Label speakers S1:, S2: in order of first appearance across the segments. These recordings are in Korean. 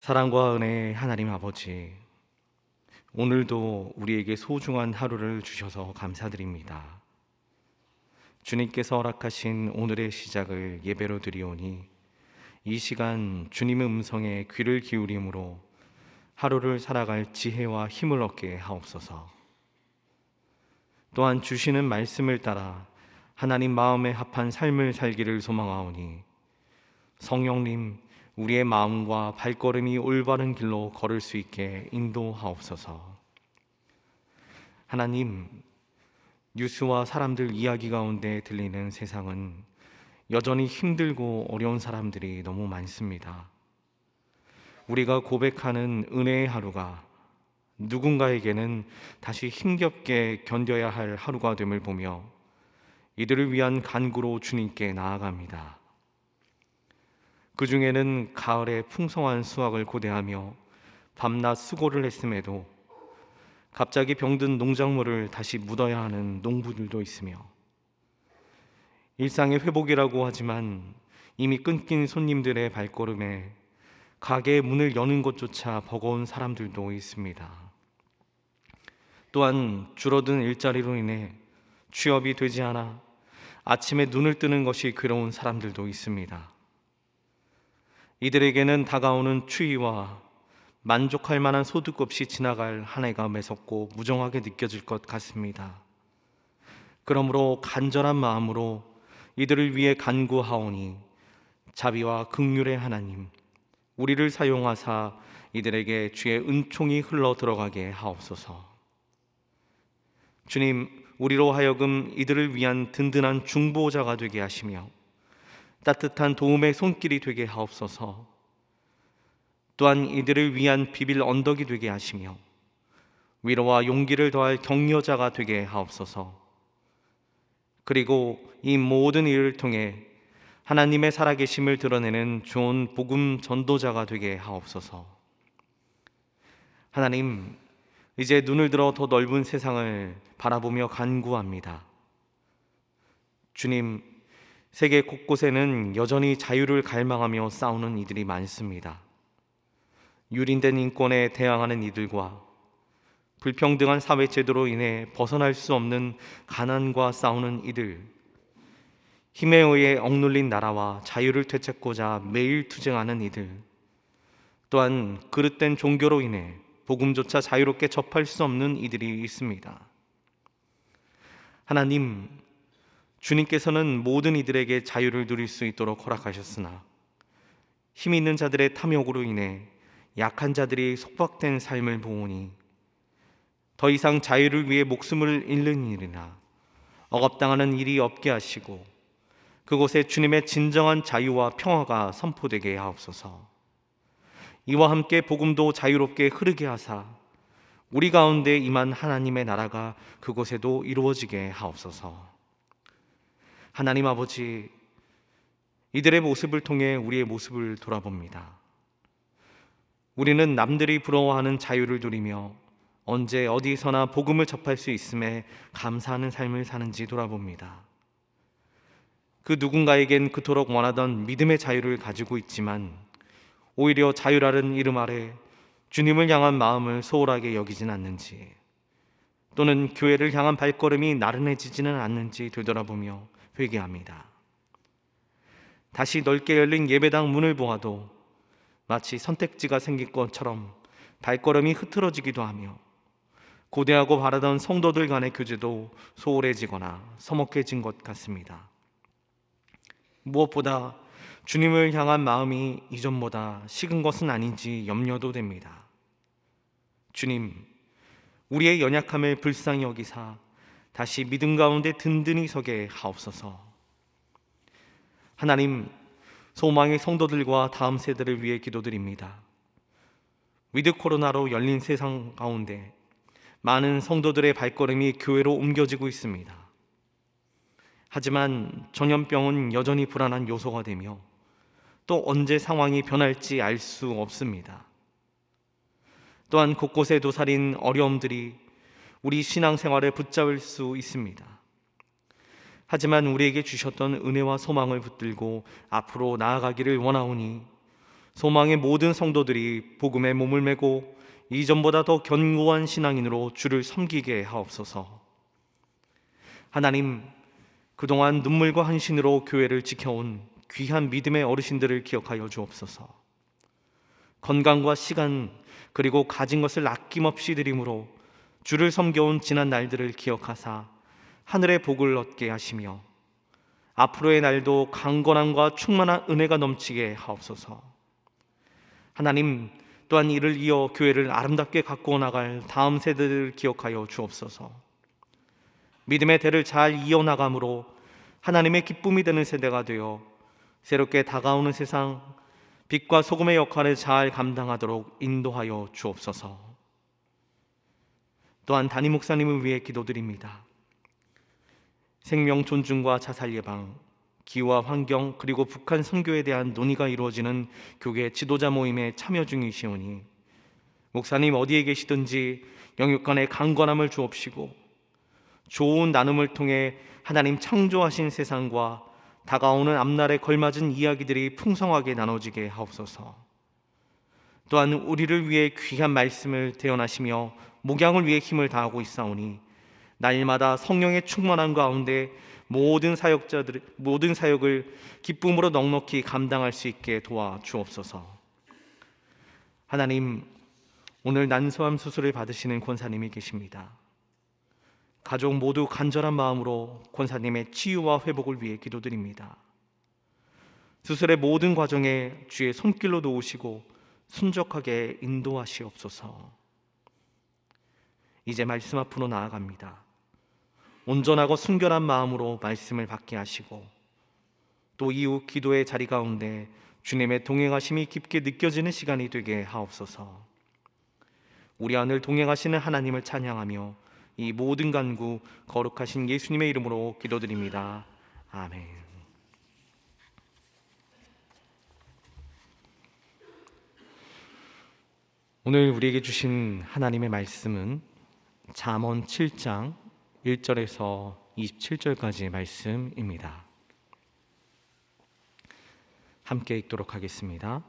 S1: 사랑과 은혜의 하나님 아버지, 오늘도 우리에게 소중한 하루를 주셔서 감사드립니다. 주님께서 허락하신 오늘의 시작을 예배로 드리오니 이 시간 주님의 음성에 귀를 기울임으로 하루를 살아갈 지혜와 힘을 얻게 하옵소서. 또한 주시는 말씀을 따라 하나님 마음에 합한 삶을 살기를 소망하오니 성령님, 우리의 마음과 발걸음이 올바른 길로 걸을 수 있게 인도하옵소서. 하나님, 뉴스와 사람들 이야기 가운데 들리는 세상은 여전히 힘들고 어려운 사람들이 너무 많습니다. 우리가 고백하는 은혜의 하루가 누군가에게는 다시 힘겹게 견뎌야 할 하루가 됨을 보며 이들을 위한 간구로 주님께 나아갑니다. 그 중에는 가을의 풍성한 수확을 고대하며 밤낮 수고를 했음에도 갑자기 병든 농작물을 다시 묻어야 하는 농부들도 있으며, 일상의 회복이라고 하지만 이미 끊긴 손님들의 발걸음에 가게의 문을 여는 것조차 버거운 사람들도 있습니다. 또한 줄어든 일자리로 인해 취업이 되지 않아 아침에 눈을 뜨는 것이 괴로운 사람들도 있습니다. 이들에게는 다가오는 추위와 만족할 만한 소득 없이 지나갈 한 해가 매섭고 무정하게 느껴질 것 같습니다. 그러므로 간절한 마음으로 이들을 위해 간구하오니 자비와 긍휼의 하나님, 우리를 사용하사 이들에게 주의 은총이 흘러 들어가게 하옵소서. 주님, 우리로 하여금 이들을 위한 든든한 중보자가 되게 하시며 따뜻한 도움의 손길이 되게 하옵소서. 또한 이들을 위한 비빌 언덕이 되게 하시며 위로와 용기를 더할 격려자가 되게 하옵소서. 그리고 이 모든 일을 통해 하나님의 살아계심을 드러내는 좋은 복음 전도자가 되게 하옵소서. 하나님, 이제 눈을 들어 더 넓은 세상을 바라보며 간구합니다. 주님, 세계 곳곳에는 여전히 자유를 갈망하며 싸우는 이들이 많습니다. 유린된 인권에 대항하는 이들과 불평등한 사회 제도로 인해 벗어날 수 없는 가난과 싸우는 이들, 힘에 의해 억눌린 나라와 자유를 되찾고자 매일 투쟁하는 이들, 또한 그릇된 종교로 인해 복음조차 자유롭게 접할 수 없는 이들이 있습니다. 하나님, 주님께서는 모든 이들에게 자유를 누릴 수 있도록 허락하셨으나 힘 있는 자들의 탐욕으로 인해 약한 자들이 속박된 삶을 보오니 더 이상 자유를 위해 목숨을 잃는 일이나 억압당하는 일이 없게 하시고 그곳에 주님의 진정한 자유와 평화가 선포되게 하옵소서. 이와 함께 복음도 자유롭게 흐르게 하사 우리 가운데 임한 하나님의 나라가 그곳에도 이루어지게 하옵소서. 하나님 아버지, 이들의 모습을 통해 우리의 모습을 돌아봅니다. 우리는 남들이 부러워하는 자유를 누리며 언제 어디서나 복음을 접할 수 있음에 감사하는 삶을 사는지 돌아봅니다. 그 누군가에겐 그토록 원하던 믿음의 자유를 가지고 있지만 오히려 자유라는 이름 아래 주님을 향한 마음을 소홀하게 여기진 않는지, 또는 교회를 향한 발걸음이 나른해지지는 않는지 되돌아보며 회개합니다. 다시 넓게 열린 예배당 문을 보아도 마치 선택지가 생긴 것처럼 발걸음이 흐트러지기도 하며 고대하고 바라던 성도들 간의 교제도 소홀해지거나 서먹해진 것 같습니다. 무엇보다 주님을 향한 마음이 이전보다 식은 것은 아닌지 염려도 됩니다. 주님, 우리의 연약함을 불쌍히 여기사 다시 믿음 가운데 든든히 서게 하옵소서. 하나님, 소망의 성도들과 다음 세대를 위해 기도드립니다. 위드 코로나로 열린 세상 가운데 많은 성도들의 발걸음이 교회로 옮겨지고 있습니다. 하지만 전염병은 여전히 불안한 요소가 되며 또 언제 상황이 변할지 알 수 없습니다. 또한 곳곳에 도사린 어려움들이 우리 신앙생활을 붙잡을 수 있습니다. 하지만 우리에게 주셨던 은혜와 소망을 붙들고 앞으로 나아가기를 원하오니 소망의 모든 성도들이 복음에 몸을 메고 이전보다 더 견고한 신앙인으로 주를 섬기게 하옵소서. 하나님, 그동안 눈물과 헌신으로 교회를 지켜온 귀한 믿음의 어르신들을 기억하여 주옵소서. 건강과 시간 그리고 가진 것을 아낌없이 드림으로 주를 섬겨온 지난 날들을 기억하사 하늘의 복을 얻게 하시며 앞으로의 날도 강건함과 충만한 은혜가 넘치게 하옵소서. 하나님, 또한 이를 이어 교회를 아름답게 가꾸어 나갈 다음 세대들을 기억하여 주옵소서. 믿음의 대를 잘 이어나감으로 하나님의 기쁨이 되는 세대가 되어 새롭게 다가오는 세상 빛과 소금의 역할을 잘 감당하도록 인도하여 주옵소서. 또한 담임 목사님을 위해 기도드립니다. 생명 존중과 자살 예방, 기후와 환경 그리고 북한 선교에 대한 논의가 이루어지는 교계 지도자 모임에 참여 중이시오니 목사님 어디에 계시든지 영육 간의 강건함을 주옵시고 좋은 나눔을 통해 하나님 창조하신 세상과 다가오는 앞날에 걸맞은 이야기들이 풍성하게 나눠지게 하옵소서. 또한 우리를 위해 귀한 말씀을 대언하시며 목양을 위해 힘을 다하고 있사오니 날마다 성령의 충만함 가운데 모든 사역을 기쁨으로 넉넉히 감당할 수 있게 도와 주옵소서. 하나님, 오늘 난소암 수술을 받으시는 권사님이 계십니다. 가족 모두 간절한 마음으로 권사님의 치유와 회복을 위해 기도드립니다. 수술의 모든 과정에 주의 손길로 도우시고 순적하게 인도하시옵소서. 이제 말씀 앞으로 나아갑니다. 온전하고 순결한 마음으로 말씀을 받게 하시고 또 이후 기도의 자리 가운데 주님의 동행하심이 깊게 느껴지는 시간이 되게 하옵소서. 우리 안을 동행하시는 하나님을 찬양하며 이 모든 간구 거룩하신 예수님의 이름으로 기도드립니다. 아멘. 오늘 우리에게 주신 하나님의 말씀은 잠언 7장 1절에서 27절까지의 말씀입니다. 함께 읽도록 하겠습니다.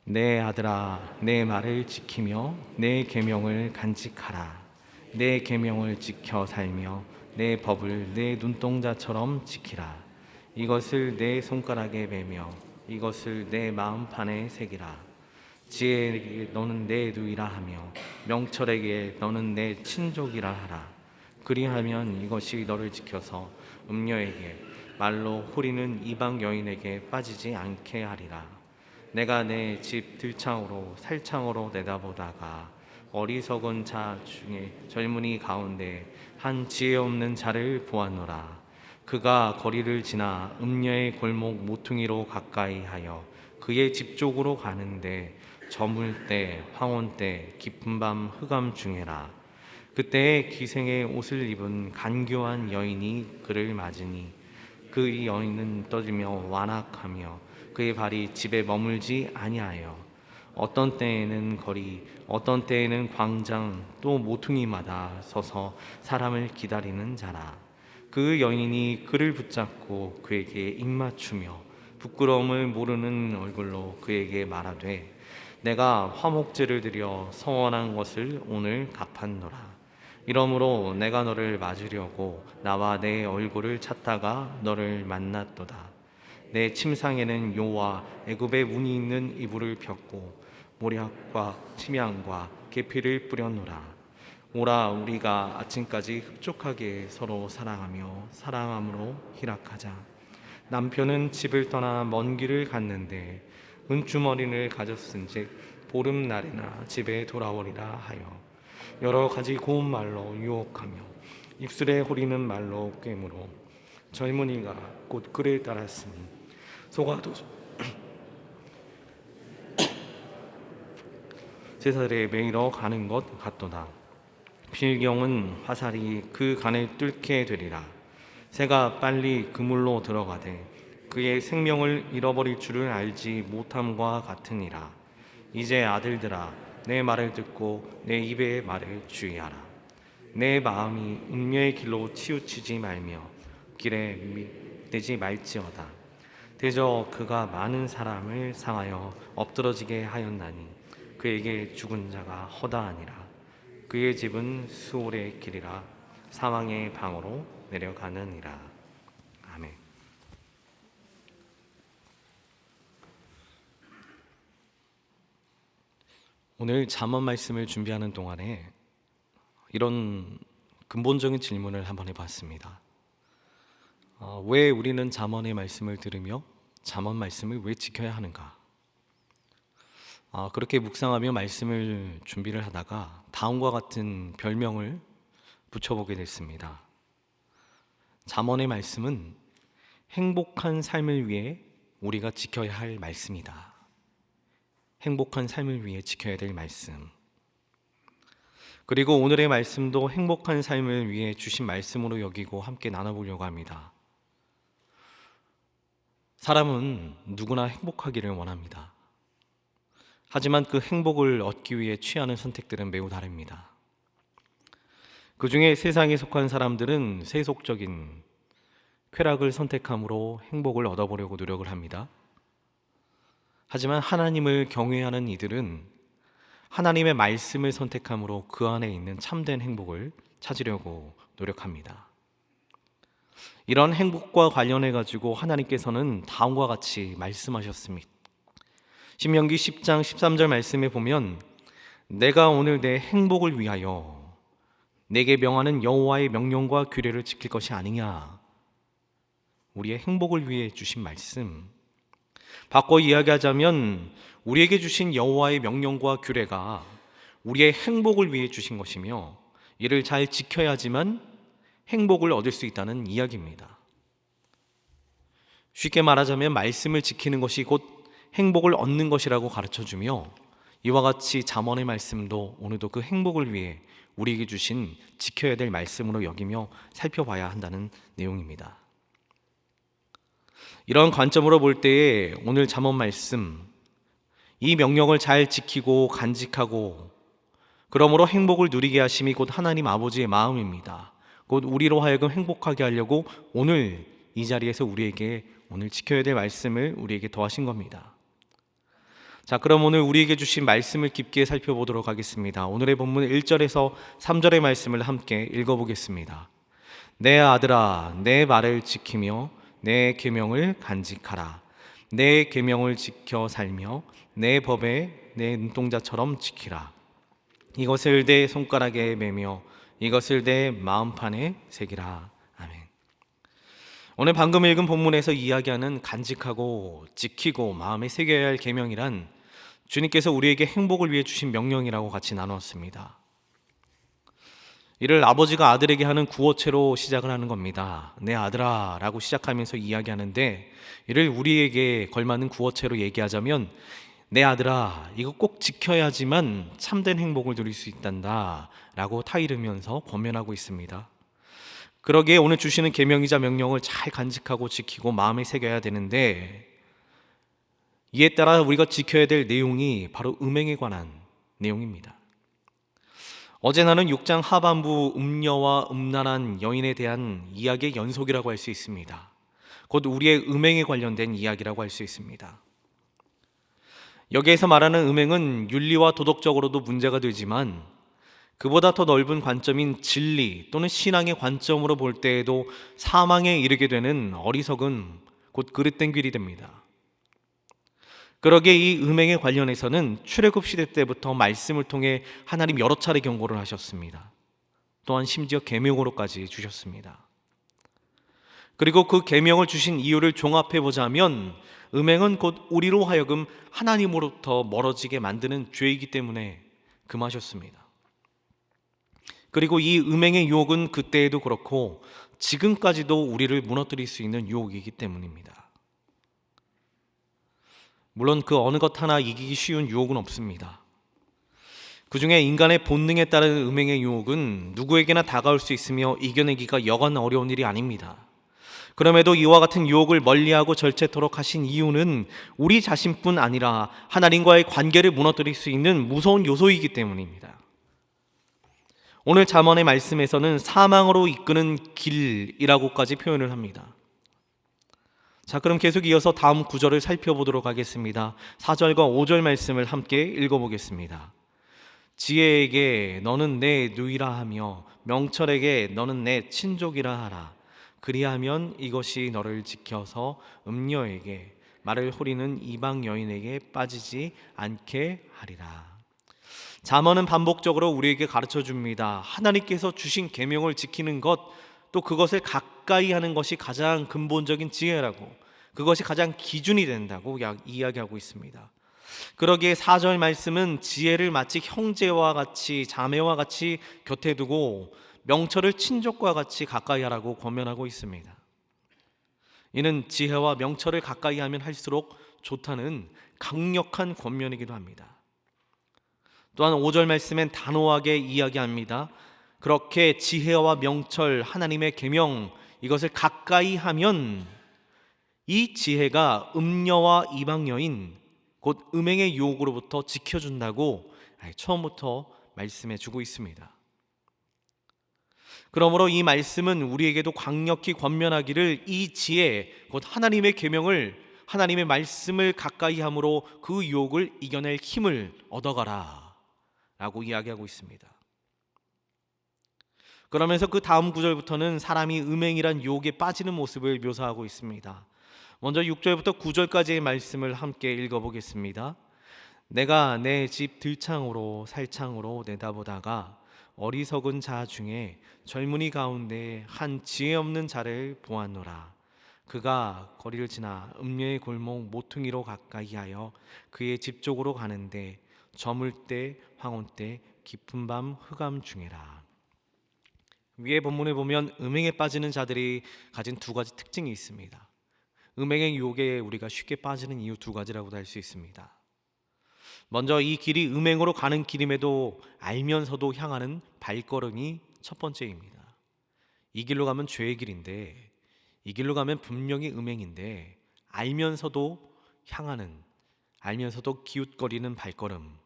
S1: 내 아들아, 내 말을 지키며 내 계명을 간직하라. 내 계명을 지켜 살며 내 법을 내 눈동자처럼 지키라. 이것을 내 손가락에 매며 이것을 내 마음판에 새기라. 지혜에게 너는 내 누이라 하며 명철에게 너는 내 친족이라 하라. 그리하면 이것이 너를 지켜서 음녀에게 말로 후리는 이방 여인에게 빠지지 않게 하리라. 내가 내 집 들창으로 살창으로 내다보다가 어리석은 자 중에 젊은이 가운데 한 지혜 없는 자를 보았노라. 그가 거리를 지나 음녀의 골목 모퉁이로 가까이 하여 그의 집 쪽으로 가는데 저물 때 황혼 때 깊은 밤 흑암 중에라. 그때에 기생의 옷을 입은 간교한 여인이 그를 맞으니 그 여인은 떠들며 완악하며 그의 발이 집에 머물지 아니하여 어떤 때에는 거리 어떤 때에는 광장 또 모퉁이마다 서서 사람을 기다리는 자라. 그 여인이 그를 붙잡고 그에게 입맞추며 부끄러움을 모르는 얼굴로 그에게 말하되 내가 화목제를 드려 서원한 것을 오늘 갚았노라. 이러므로 내가 너를 맞으려고 나와 내 얼굴을 찾다가 너를 만났도다. 내 침상에는 요와 애굽의 무늬 있는 이불을 폈고 모략과 침향과 계피를 뿌렸노라. 오라 우리가 아침까지 흡족하게 서로 사랑하며 사랑함으로 희락하자. 남편은 집을 떠나 먼 길을 갔는데 은주머리를 가졌은즉 보름날에나 집에 돌아오리라 하여 여러 가지 고운 말로 유혹하며 입술에 호리는 말로 꿰므로 젊은이가 곧 그를 따랐으니 소가도 제사들에 매이러 가는 것 같도다. 필경은 화살이 그 간을 뚫게 되리라. 새가 빨리 그물로 들어가되 그의 생명을 잃어버릴 줄을 알지 못함과 같으니라. 이제 아들들아, 내 말을 듣고 내 입의 말을 주의하라. 내 마음이 음녀의 길로 치우치지 말며 길에 밋되지 말지어다. 대저 그가 많은 사람을 상하여 엎드러지게 하였나니 그에게 죽은 자가 허다하니라. 그의 집은 수올의 길이라 사망의 방으로 내려가느니라. 아멘. 오늘 잠언 말씀을 준비하는 동안에 이런 근본적인 질문을 한번 해봤습니다. 왜 우리는 잠언의 말씀을 들으며 잠언 말씀을 왜 지켜야 하는가? 그렇게 묵상하며 말씀을 준비를 하다가 다음과 같은 별명을 붙여보게 됐습니다. 잠언의 말씀은 행복한 삶을 위해 우리가 지켜야 할 말씀이다. 행복한 삶을 위해 지켜야 될 말씀. 그리고 오늘의 말씀도 행복한 삶을 위해 주신 말씀으로 여기고 함께 나눠보려고 합니다. 사람은 누구나 행복하기를 원합니다. 하지만 그 행복을 얻기 위해 취하는 선택들은 매우 다릅니다. 그 중에 세상에 속한 사람들은 세속적인 쾌락을 선택함으로 행복을 얻어보려고 노력을 합니다. 하지만 하나님을 경외하는 이들은 하나님의 말씀을 선택함으로 그 안에 있는 참된 행복을 찾으려고 노력합니다. 이런 행복과 관련해 가지고 하나님께서는 다음과 같이 말씀하셨습니다. 신명기 10장 13절 말씀에 보면 내가 오늘 내 행복을 위하여 내게 명하는 여호와의 명령과 규례를 지킬 것이 아니냐. 우리의 행복을 위해 주신 말씀. 바꿔 이야기하자면 우리에게 주신 여호와의 명령과 규례가 우리의 행복을 위해 주신 것이며 이를 잘 지켜야지만 행복을 얻을 수 있다는 이야기입니다. 쉽게 말하자면 말씀을 지키는 것이 곧 행복을 얻는 것이라고 가르쳐주며 이와 같이 잠언의 말씀도 오늘도 그 행복을 위해 우리에게 주신 지켜야 될 말씀으로 여기며 살펴봐야 한다는 내용입니다. 이런 관점으로 볼 때에 오늘 잠언 말씀, 이 명령을 잘 지키고 간직하고 그러므로 행복을 누리게 하심이 곧 하나님 아버지의 마음입니다. 곧 우리로 하여금 행복하게 하려고 오늘 이 자리에서 우리에게 오늘 지켜야 될 말씀을 우리에게 더하신 겁니다. 자, 그럼 오늘 우리에게 주신 말씀을 깊게 살펴보도록 하겠습니다. 오늘의 본문 1절에서 3절의 말씀을 함께 읽어보겠습니다. 내 아들아, 내 말을 지키며 내 계명을 간직하라. 내 계명을 지켜 살며 내 법에 내 눈동자처럼 지키라. 이것을 내 손가락에 매며 이것을 내 마음판에 새기라. 아멘. 오늘 방금 읽은 본문에서 이야기하는 간직하고 지키고 마음에 새겨야 할 계명이란 주님께서 우리에게 행복을 위해 주신 명령이라고 같이 나누었습니다. 이를 아버지가 아들에게 하는 구호체로 시작을 하는 겁니다. 내 아들아 라고 시작하면서 이야기하는데 이를 우리에게 걸맞는 구호체로 얘기하자면 내 아들아 이거 꼭 지켜야지만 참된 행복을 누릴 수 있단다 라고 타이르면서 권면하고 있습니다. 그러기에 오늘 주시는 계명이자 명령을 잘 간직하고 지키고 마음에 새겨야 되는데 이에 따라 우리가 지켜야 될 내용이 바로 음행에 관한 내용입니다. 어제 나는 6장 하반부 음녀와 음란한 여인에 대한 이야기의 연속이라고 할 수 있습니다. 곧 우리의 음행에 관련된 이야기라고 할 수 있습니다. 여기에서 말하는 음행은 윤리와 도덕적으로도 문제가 되지만 그보다 더 넓은 관점인 진리 또는 신앙의 관점으로 볼 때에도 사망에 이르게 되는 어리석은 곧 그릇된 길이 됩니다. 그러기에 이 음행에 관련해서는 출애굽 시대 때부터 말씀을 통해 하나님 여러 차례 경고를 하셨습니다. 또한 심지어 계명으로까지 주셨습니다. 그리고 그 계명을 주신 이유를 종합해 보자면 음행은 곧 우리로 하여금 하나님으로부터 멀어지게 만드는 죄이기 때문에 금하셨습니다. 그리고 이 음행의 유혹은 그때에도 그렇고 지금까지도 우리를 무너뜨릴 수 있는 유혹이기 때문입니다. 물론 그 어느 것 하나 이기기 쉬운 유혹은 없습니다. 그 중에 인간의 본능에 따른 음행의 유혹은 누구에게나 다가올 수 있으며 이겨내기가 여간 어려운 일이 아닙니다. 그럼에도 이와 같은 유혹을 멀리하고 절제토록 하신 이유는 우리 자신뿐 아니라 하나님과의 관계를 무너뜨릴 수 있는 무서운 요소이기 때문입니다. 오늘 잠언의 말씀에서는 사망으로 이끄는 길이라고까지 표현을 합니다. 자, 그럼 계속 이어서 다음 구절을 살펴보도록 하겠습니다. 4절과 5절 말씀을 함께 읽어보겠습니다. 지혜에게 너는 내 누이라 하며 명철에게 너는 내 친족이라 하라. 그리하면 이것이 너를 지켜서 음녀에게 말을 호리는 이방 여인에게 빠지지 않게 하리라. 잠언은 반복적으로 우리에게 가르쳐 줍니다. 하나님께서 주신 계명을 지키는 것, 또 그것을 가까이 하는 것이 가장 근본적인 지혜라고, 그것이 가장 기준이 된다고 이야기하고 있습니다. 그러기에 4절 말씀은 지혜를 마치 형제와 같이, 자매와 같이 곁에 두고 명철을 친족과 같이 가까이 하라고 권면하고 있습니다. 이는 지혜와 명철을 가까이 하면 할수록 좋다는 강력한 권면이기도 합니다. 또한 5절 말씀엔 단호하게 이야기합니다. 그렇게 지혜와 명철, 하나님의 계명, 이것을 가까이 하면 이 지혜가 음녀와 이방 여인, 곧 음행의 유혹으로부터 지켜준다고 처음부터 말씀해 주고 있습니다. 그러므로 이 말씀은 우리에게도 강력히 권면하기를, 이 지혜, 곧 하나님의 계명을, 하나님의 말씀을 가까이 함으로 그 유혹을 이겨낼 힘을 얻어가라 라고 이야기하고 있습니다. 그러면서 그 다음 구절부터는 사람이 음행이란 유혹에 빠지는 모습을 묘사하고 있습니다. 먼저 6절부터 9절까지의 말씀을 함께 읽어보겠습니다. 내가 내 집 들창으로 살창으로 내다보다가 어리석은 자 중에 젊은이 가운데 한 지혜 없는 자를 보았노라. 그가 거리를 지나 음녀의 골목 모퉁이로 가까이 하여 그의 집 쪽으로 가는데 저물 때 황혼 때 깊은 밤 흑암 중에라. 위에 본문에 보면 음행에 빠지는 자들이 가진 두 가지 특징이 있습니다. 음행의 유혹에 우리가 쉽게 빠지는 이유 두 가지라고도 할 수 있습니다. 먼저 이 길이 음행으로 가는 길임에도 알면서도 향하는 발걸음이 첫 번째입니다. 이 길로 가면 죄의 길인데, 이 길로 가면 분명히 음행인데 알면서도 향하는, 알면서도 기웃거리는 발걸음.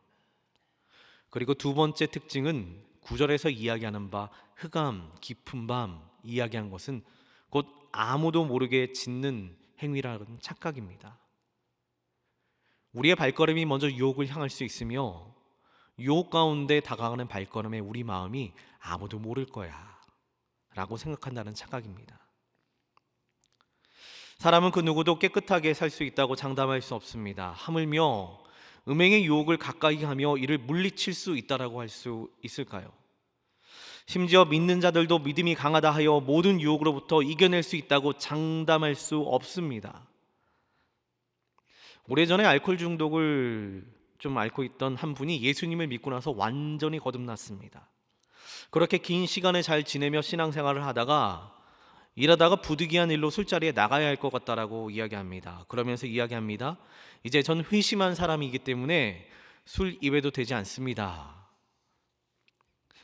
S1: 그리고 두 번째 특징은 9절에서 이야기하는 바 흑암, 깊은 밤 이야기한 것은 곧 아무도 모르게 짓는 행위라는 착각입니다. 우리의 발걸음이 먼저 유혹을 향할 수 있으며 유혹 가운데 다가가는 발걸음에 우리 마음이 아무도 모를 거야 라고 생각한다는 착각입니다. 사람은 그 누구도 깨끗하게 살 수 있다고 장담할 수 없습니다. 하물며 음행의 유혹을 가까이 하며 이를 물리칠 수 있다라고 할 수 있을까요? 심지어 믿는 자들도 믿음이 강하다 하여 모든 유혹으로부터 이겨낼 수 있다고 장담할 수 없습니다. 오래전에 알코올 중독을 좀 앓고 있던 한 분이 예수님을 믿고 나서 완전히 거듭났습니다. 그렇게 긴 시간을 잘 지내며 신앙생활을 하다가 일하다가 부득이한 일로 술자리에 나가야 할 것 같다라고 이야기합니다. 그러면서 이야기합니다. 이제 전 회심한 사람이기 때문에 술 입에도 되지 않습니다.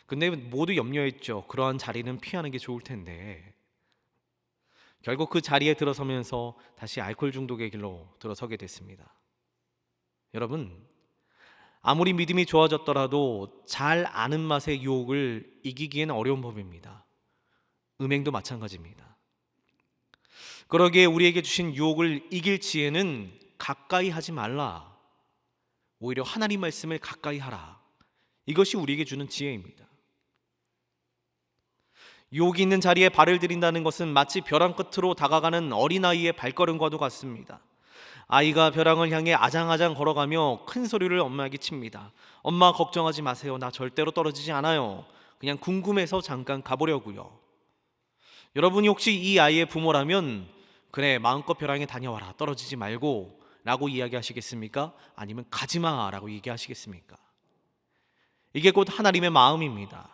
S1: 근데 모두 염려했죠. 그러한 자리는 피하는 게 좋을 텐데. 결국 그 자리에 들어서면서 다시 알코올 중독의 길로 들어서게 됐습니다. 여러분, 아무리 믿음이 좋아졌더라도 잘 아는 맛의 유혹을 이기기에는 어려운 법입니다. 음행도 마찬가지입니다. 그러기에 우리에게 주신 유혹을 이길 지혜는 가까이 하지 말라. 오히려 하나님 말씀을 가까이 하라. 이것이 우리에게 주는 지혜입니다. 유혹이 있는 자리에 발을 들인다는 것은 마치 벼랑 끝으로 다가가는 어린아이의 발걸음과도 같습니다. 아이가 벼랑을 향해 아장아장 걸어가며 큰 소리를 엄마에게 칩니다. 엄마 걱정하지 마세요. 나 절대로 떨어지지 않아요. 그냥 궁금해서 잠깐 가보려고요. 여러분이 혹시 이 아이의 부모라면 그래 마음껏 벼랑에 다녀와라 떨어지지 말고 라고 이야기하시겠습니까? 아니면 가지마 라고 얘기하시겠습니까? 이게 곧 하나님의 마음입니다.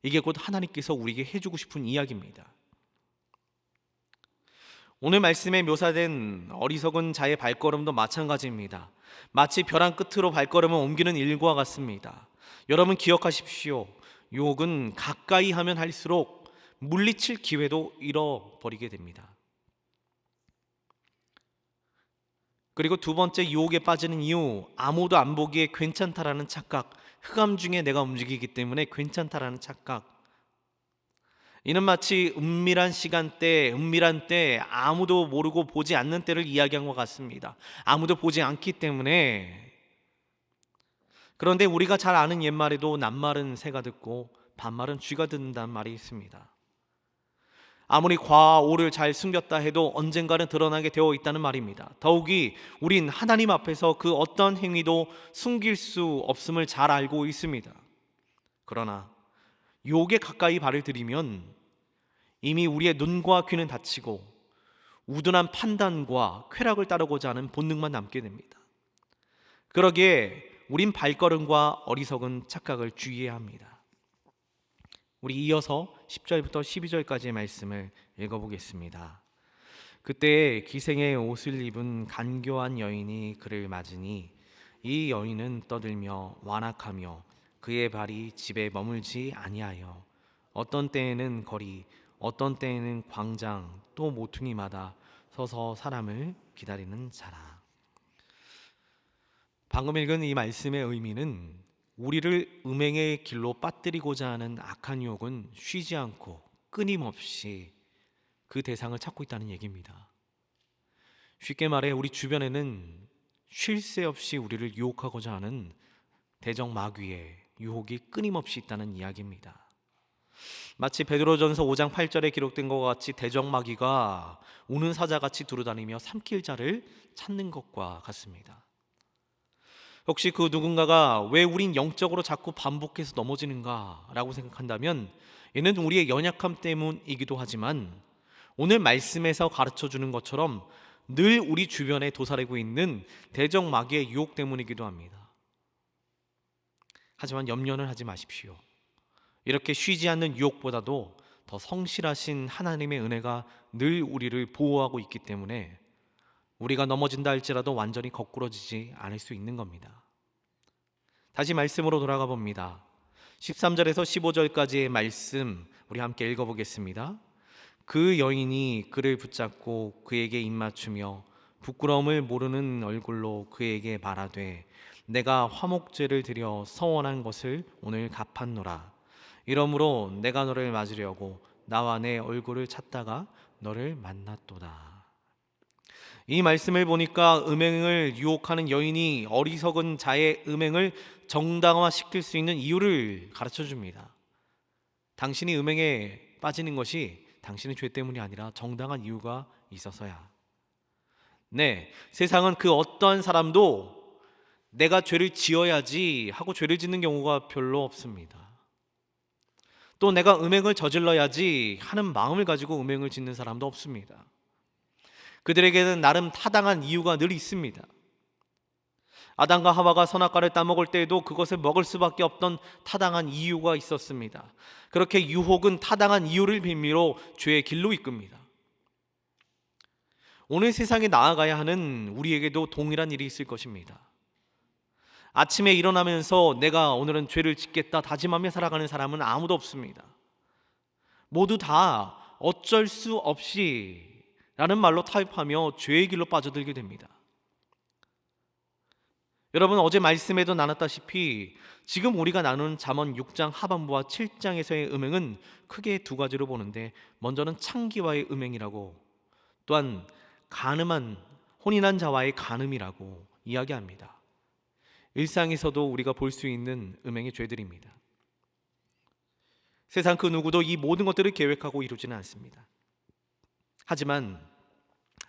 S1: 이게 곧 하나님께서 우리에게 해주고 싶은 이야기입니다. 오늘 말씀에 묘사된 어리석은 자의 발걸음도 마찬가지입니다. 마치 벼랑 끝으로 발걸음을 옮기는 일과 같습니다. 여러분 기억하십시오. 유혹은 가까이 하면 할수록 물리칠 기회도 잃어버리게 됩니다. 그리고 두 번째 유혹에 빠지는 이유, 아무도 안 보기에 괜찮다라는 착각. 흑암 중에 내가 움직이기 때문에 괜찮다라는 착각. 이는 마치 은밀한 시간대, 은밀한 때, 아무도 모르고 보지 않는 때를 이야기한 것 같습니다. 아무도 보지 않기 때문에. 그런데 우리가 잘 아는 옛말에도 낱말은 새가 듣고 반말은 쥐가 듣는다는 말이 있습니다. 아무리 과와 오를 잘 숨겼다 해도 언젠가는 드러나게 되어 있다는 말입니다. 더욱이 우린 하나님 앞에서 그 어떤 행위도 숨길 수 없음을 잘 알고 있습니다. 그러나 유혹에 가까이 발을 들이면 이미 우리의 눈과 귀는 닫히고 우둔한 판단과 쾌락을 따르고자 하는 본능만 남게 됩니다. 그러기에 우린 발걸음과 어리석은 착각을 주의해야 합니다. 우리 이어서 10절부터 12절까지의 말씀을 읽어보겠습니다. 그때 기생의 옷을 입은 간교한 여인이 그를 맞으니 이 여인은 떠들며 완악하며 그의 발이 집에 머물지 아니하여 어떤 때에는 거리, 어떤 때에는 광장, 또 모퉁이마다 서서 사람을 기다리는 자라. 방금 읽은 이 말씀의 의미는 우리를 음행의 길로 빠뜨리고자 하는 악한 유혹은 쉬지 않고 끊임없이 그 대상을 찾고 있다는 얘기입니다. 쉽게 말해 우리 주변에는 쉴 새 없이 우리를 유혹하고자 하는 대적 마귀의 유혹이 끊임없이 있다는 이야기입니다. 마치 베드로전서 5장 8절에 기록된 것 같이 대적 마귀가 우는 사자같이 두루다니며 삼킬 자를 찾는 것과 같습니다. 혹시 그 누군가가 왜 우린 영적으로 자꾸 반복해서 넘어지는가 라고 생각한다면 이는 우리의 연약함 때문이기도 하지만 오늘 말씀에서 가르쳐 주는 것처럼 늘 우리 주변에 도사리고 있는 대적 마귀의 유혹 때문이기도 합니다. 하지만 염려는 하지 마십시오. 이렇게 쉬지 않는 유혹보다도 더 성실하신 하나님의 은혜가 늘 우리를 보호하고 있기 때문에 우리가 넘어진다 할지라도 완전히 거꾸러지지 않을 수 있는 겁니다. 다시 말씀으로 돌아가 봅니다. 13절에서 15절까지의 말씀 우리 함께 읽어보겠습니다. 그 여인이 그를 붙잡고 그에게 입맞추며 부끄러움을 모르는 얼굴로 그에게 말하되 내가 화목제를 드려 서원한 것을 오늘 갚았노라. 이러므로 내가 너를 맞으려고 나와 내 얼굴을 찾다가 너를 만났도다. 이 말씀을 보니까 음행을 유혹하는 여인이 어리석은 자의 음행을 정당화시킬 수 있는 이유를 가르쳐 줍니다. 당신이 음행에 빠지는 것이 당신의 죄 때문이 아니라 정당한 이유가 있어서야. 네, 세상은 그 어떠한 사람도 내가 죄를 지어야지 하고 죄를 짓는 경우가 별로 없습니다. 또 내가 음행을 저질러야지 하는 마음을 가지고 음행을 짓는 사람도 없습니다. 그들에게는 나름 타당한 이유가 늘 있습니다. 아담과 하와가 선악과를 따먹을 때에도 그것을 먹을 수밖에 없던 타당한 이유가 있었습니다. 그렇게 유혹은 타당한 이유를 빌미로 죄의 길로 이끕니다. 오늘 세상에 나아가야 하는 우리에게도 동일한 일이 있을 것입니다. 아침에 일어나면서 내가 오늘은 죄를 짓겠다 다짐하며 살아가는 사람은 아무도 없습니다. 모두 다 어쩔 수 없이 라는 말로 타협하며 죄의 길로 빠져들게 됩니다. 여러분, 어제 말씀에도 나눴다시피 지금 우리가 나누는 잠언 6장 하반부와 7장에서의 음행은 크게 두 가지로 보는데, 먼저는 창기와의 음행이라고, 또한 간음한 혼인한 자와의 간음이라고 이야기합니다. 일상에서도 우리가 볼 수 있는 음행의 죄들입니다. 세상 그 누구도 이 모든 것들을 계획하고 이루지는 않습니다. 하지만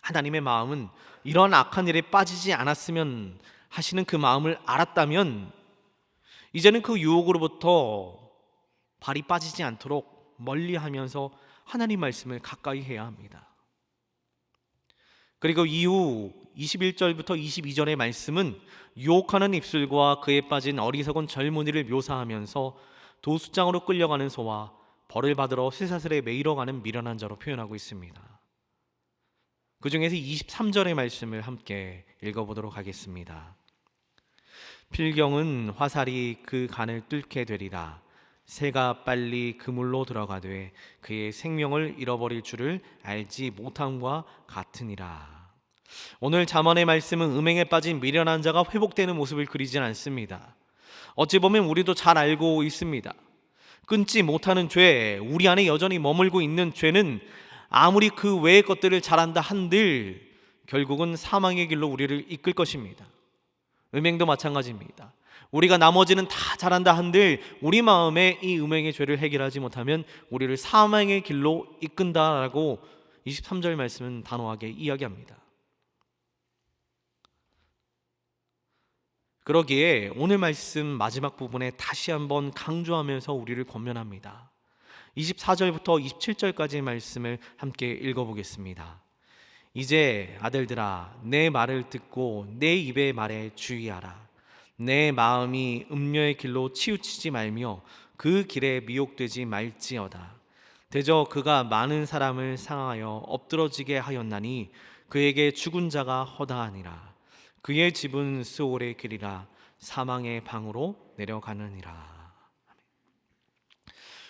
S1: 하나님의 마음은 이런 악한 일에 빠지지 않았으면 하시는 그 마음을 알았다면 이제는 그 유혹으로부터 발이 빠지지 않도록 멀리하면서 하나님 말씀을 가까이 해야 합니다. 그리고 이후 21절부터 22절의 말씀은 유혹하는 입술과 그에 빠진 어리석은 젊은이를 묘사하면서 도수장으로 끌려가는 소와 벌을 받으러 쇠사슬에 매이러 가는 미련한 자로 표현하고 있습니다. 그 중에서 23절의 말씀을 함께 읽어보도록 하겠습니다. 필경은 화살이 그 간을 뚫게 되리라. 새가 빨리 그물로 들어가되 그의 생명을 잃어버릴 줄을 알지 못함과 같으니라. 오늘 잠언의 말씀은 음행에 빠진 미련한 자가 회복되는 모습을 그리진 않습니다. 어찌 보면 우리도 잘 알고 있습니다. 끊지 못하는 죄, 우리 안에 여전히 머물고 있는 죄는 아무리 그 외의 것들을 잘한다 한들 결국은 사망의 길로 우리를 이끌 것입니다. 음행도 마찬가지입니다. 우리가 나머지는 다 잘한다 한들 우리 마음에 이 음행의 죄를 해결하지 못하면 우리를 사망의 길로 이끈다라고 23절 말씀은 단호하게 이야기합니다. 그러기에 오늘 말씀 마지막 부분에 다시 한번 강조하면서 우리를 권면합니다. 24절부터 27절까지의 말씀을 함께 읽어보겠습니다. 이제 아들들아, 내 말을 듣고 내 입의 말에 주의하라. 내 마음이 음녀의 길로 치우치지 말며 그 길에 미혹되지 말지어다. 대저 그가 많은 사람을 상하여 엎드러지게 하였나니 그에게 죽은 자가 허다하니라. 그의 집은 스올의 길이라 사망의 방으로 내려가느니라.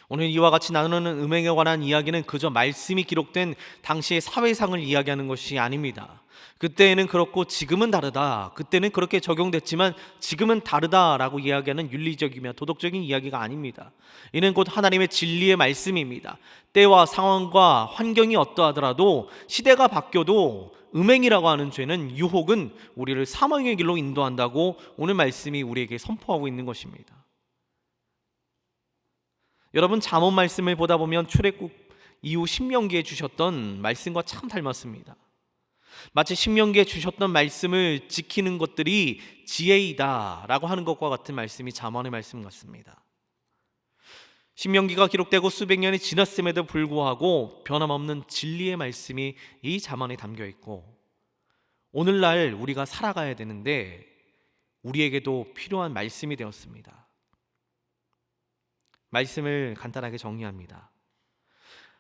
S1: 오늘 이와 같이 나누는 음행에 관한 이야기는 그저 말씀이 기록된 당시의 사회상을 이야기하는 것이 아닙니다. 그때에는 그렇고 지금은 다르다, 그때는 그렇게 적용됐지만 지금은 다르다라고 이야기하는 윤리적이며 도덕적인 이야기가 아닙니다. 이는 곧 하나님의 진리의 말씀입니다. 때와 상황과 환경이 어떠하더라도, 시대가 바뀌어도 음행이라고 하는 죄는, 유혹은 우리를 사망의 길로 인도한다고 오늘 말씀이 우리에게 선포하고 있는 것입니다. 여러분, 잠언 말씀을 보다 보면 출애굽 이후 신명기에 주셨던 말씀과 참 닮았습니다. 마치 신명기에 주셨던 말씀을 지키는 것들이 지혜이다 라고 하는 것과 같은 말씀이 잠언의 말씀 같습니다. 신명기가 기록되고 수백 년이 지났음에도 불구하고 변함없는 진리의 말씀이 이 잠언에 담겨 있고, 오늘날 우리가 살아가야 되는데 우리에게도 필요한 말씀이 되었습니다. 말씀을 간단하게 정리합니다.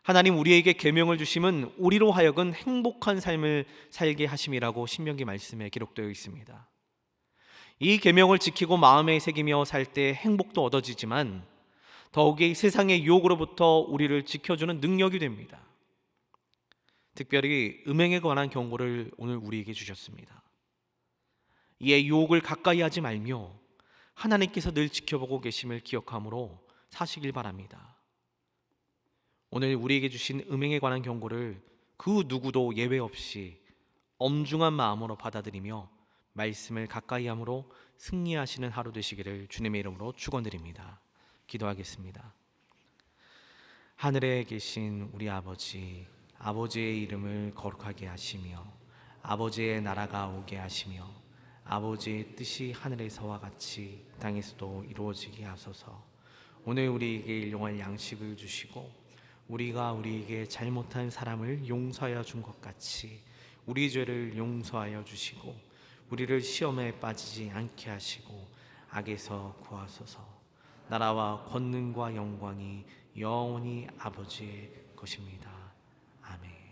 S1: 하나님 우리에게 계명을 주심은 우리로 하여금 행복한 삶을 살게 하심이라고 신명기 말씀에 기록되어 있습니다. 이 계명을 지키고 마음에 새기며 살 때 행복도 얻어지지만 더욱이 세상의 유혹으로부터 우리를 지켜주는 능력이 됩니다. 특별히 음행에 관한 경고를 오늘 우리에게 주셨습니다. 이에 유혹을 가까이 하지 말며 하나님께서 늘 지켜보고 계심을 기억함으로 사시길 바랍니다. 오늘 우리에게 주신 음행에 관한 경고를 그 누구도 예외 없이 엄중한 마음으로 받아들이며 말씀을 가까이 함으로 승리하시는 하루 되시기를 주님의 이름으로 축원드립니다. 기도하겠습니다. 하늘에 계신 우리 아버지, 아버지의 이름을 거룩하게 하시며 아버지의 나라가 오게 하시며 아버지의 뜻이 하늘에서와 같이 땅에서도 이루어지게 하소서. 오늘 우리에게 일용할 양식을 주시고 우리가 우리에게 잘못한 사람을 용서하여 준 것 같이 우리 죄를 용서하여 주시고 우리를 시험에 빠지지 않게 하시고 악에서 구하소서. 나라와 권능과 영광이 영원히 아버지의 것입니다. 아멘.